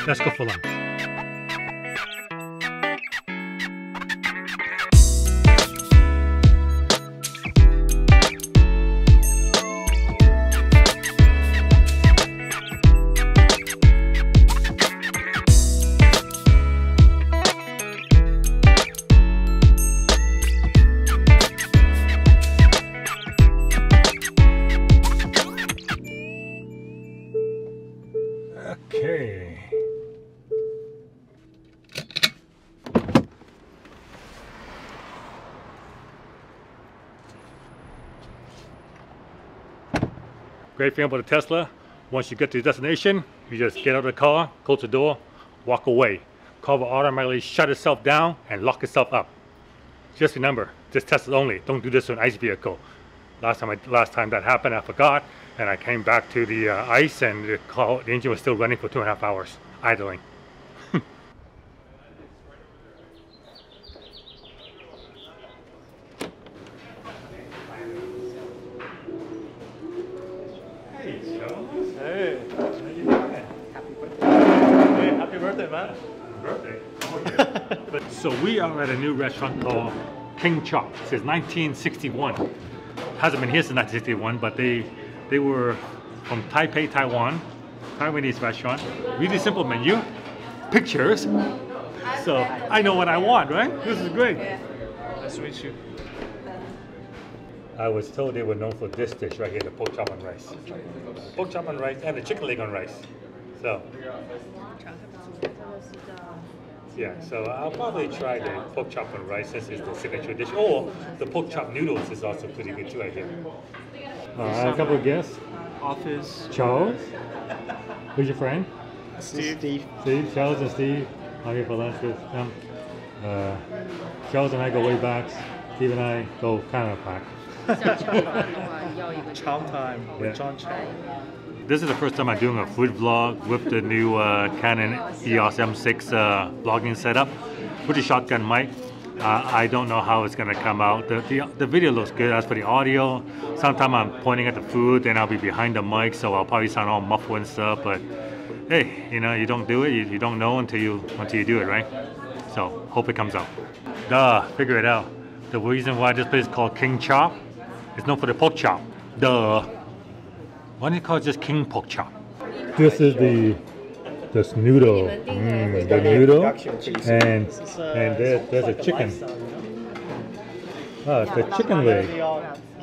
Let's go for lunch. Okay. Great thing about the Tesla, once you get to your destination, you just get out of the car, close the door, walk away. Car will automatically shut itself down and lock itself up. Just remember, this Tesla only. Don't do this to an ICE vehicle. Last time that happened, I forgot, and I came back to the ICE, and the engine was still running for 2.5 hours, idling. Hey, Joe. Hey. How you doing? Happy birthday. Hey, happy birthday, man. Birthday. Oh, yeah. So we are at a new restaurant called King Chop. It says 1961. Hasn't been here since 1961, but they were from Taipei, Taiwan. Taiwanese restaurant. Really simple menu. Pictures. So I know what I want, right? This is great. Nice to meet you. I was told they were known for this dish right here, the pork chop on rice. Pork chop on rice and the chicken leg on rice. So yeah, so I'll probably try the pork chop on rice since it's the signature dish. Or the pork chop noodles is also pretty good too, I hear. I have a couple of guests. Office. Charles. Who's your friend? Steve. Steve, Charles and Steve. I'm here for lunch with them. Charles and I go way back. Steve and I go kind of back. Chow time with John Chow. This is the first time I'm doing a food vlog with the new Canon EOS M6 vlogging setup with the shotgun mic. I don't know how it's gonna come out. The video looks good. As for the audio, sometimes I'm pointing at the food, then I'll be behind the mic, so I'll probably sound all muffled and stuff. But hey, you know, you don't do it, you don't know until you do it, right? So hope it comes out. Duh, figure it out. The reason why this place is called King Chop is known for the pork chop. Duh. Why don't you call it just King Pork Chop? This is this noodle, the noodle, and there's a chicken. Oh, it's the chicken leg.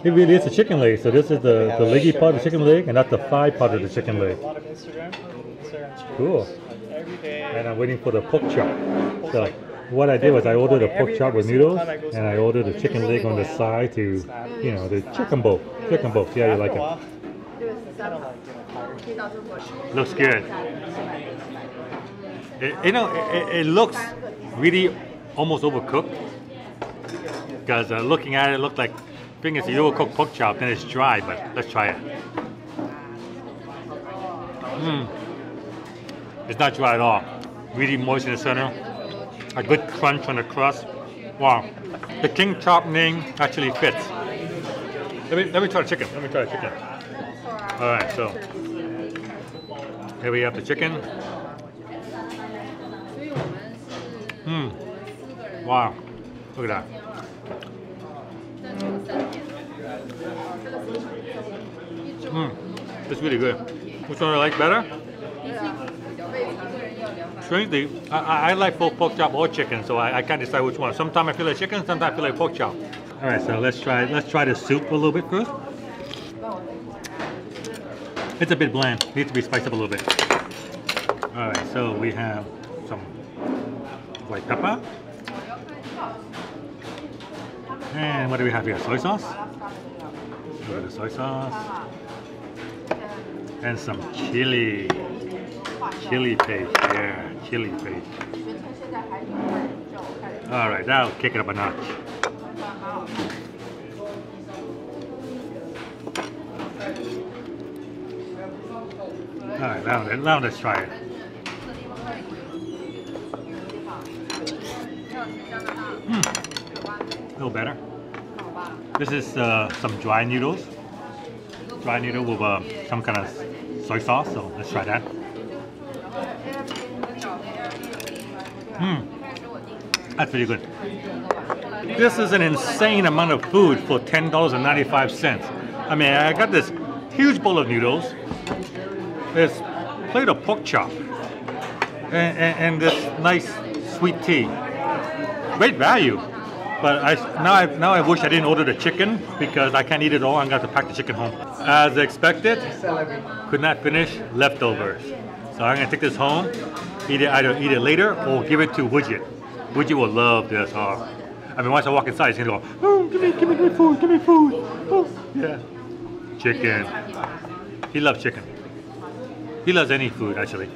It really is a chicken leg. So this is the leggy part of the chicken leg, and that's the thigh part of the chicken leg. Cool. And I'm waiting for the pork chop. So what I did was I ordered a pork chop with noodles, and I ordered the chicken leg on the side to, you know, the chicken bowl. Chicken bowl. See how you like it. Looks good. It looks really almost overcooked, because looking at it, it looked like I think it's a overcooked pork chop, then it's dry, but let's try it. It's not dry at all. Really moist in the center. A good crunch on the crust. Wow. The King Chop name actually fits. Let me try the chicken. Alright, so here we have the chicken. Wow. Look at that. It's really good. Which one do I like better? Strangely, I like both pork chop or chicken, so I can't decide which one. Sometimes I feel like chicken, sometimes I feel like pork chop. Alright, so let's try the soup a little bit first. It's a bit bland. Needs to be spiced up a little bit. Alright, so we have some white pepper. And what do we have here? Soy sauce. A little bit of soy sauce. And some chili. Chili paste. Yeah, chili paste. Alright, that'll kick it up a notch. Alright, now let's try it. A little better. This is some dry noodles. Dry noodle with some kind of soy sauce, so let's try that. That's pretty good. This is an insane amount of food for $10.95. I mean, I got this huge bowl of noodles, this plate of pork chop, and this nice sweet tea. Great value. But now I wish I didn't order the chicken because I can't eat it all. I'm going to have to pack the chicken home. As expected, could not finish leftovers. So I'm going to take this home, either eat it later or give it to Widget. Widget will love this. I mean, once I walk inside, he's going to go, oh, give me food, give me food. Oh, yeah. Chicken. He loves chicken. He loves any food, actually.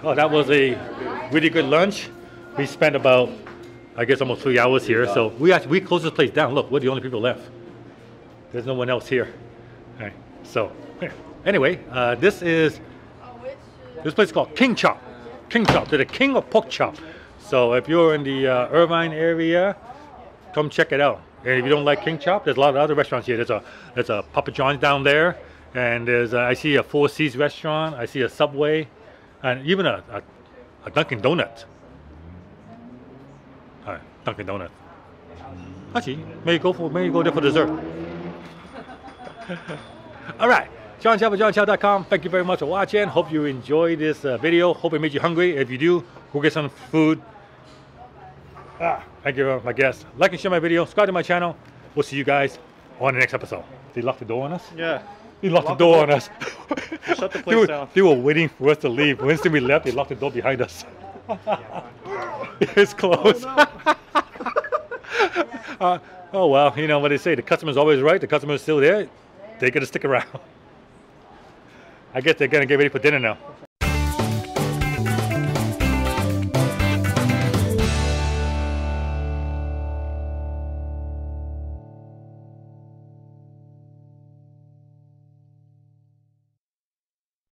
Oh, that was a really good lunch. We spent about, I guess, almost 3 hours here. So we closed this place down. Look, we're the only people left. There's no one else here. All right. So anyway, this place is called King Chop. King Chop. They're the king of pork chop. So if you're in the Irvine area, come check it out. And if you don't like King Chop, there's a lot of other restaurants here. There's a Papa John's down there, and there's I see a Four Seas restaurant. I see a Subway, and even a Dunkin' Donuts. All right, Dunkin' Donuts. Actually, maybe go there for dessert. All right, John Chow, johnchow.com. Thank you very much for watching. Hope you enjoyed this video. Hope it made you hungry. If you do, go get some food. Thank you, my guests. Like and share my video. Subscribe to my channel. We'll see you guys on the next episode. They locked the door on us? Yeah. They locked the door on us. Shut the place down. They were waiting for us to leave. Once we left, they locked the door behind us. It's closed. Oh well, you know what they say. The customer's always right. The customer's still there. They gotta stick around. I guess they're gonna get ready for dinner now.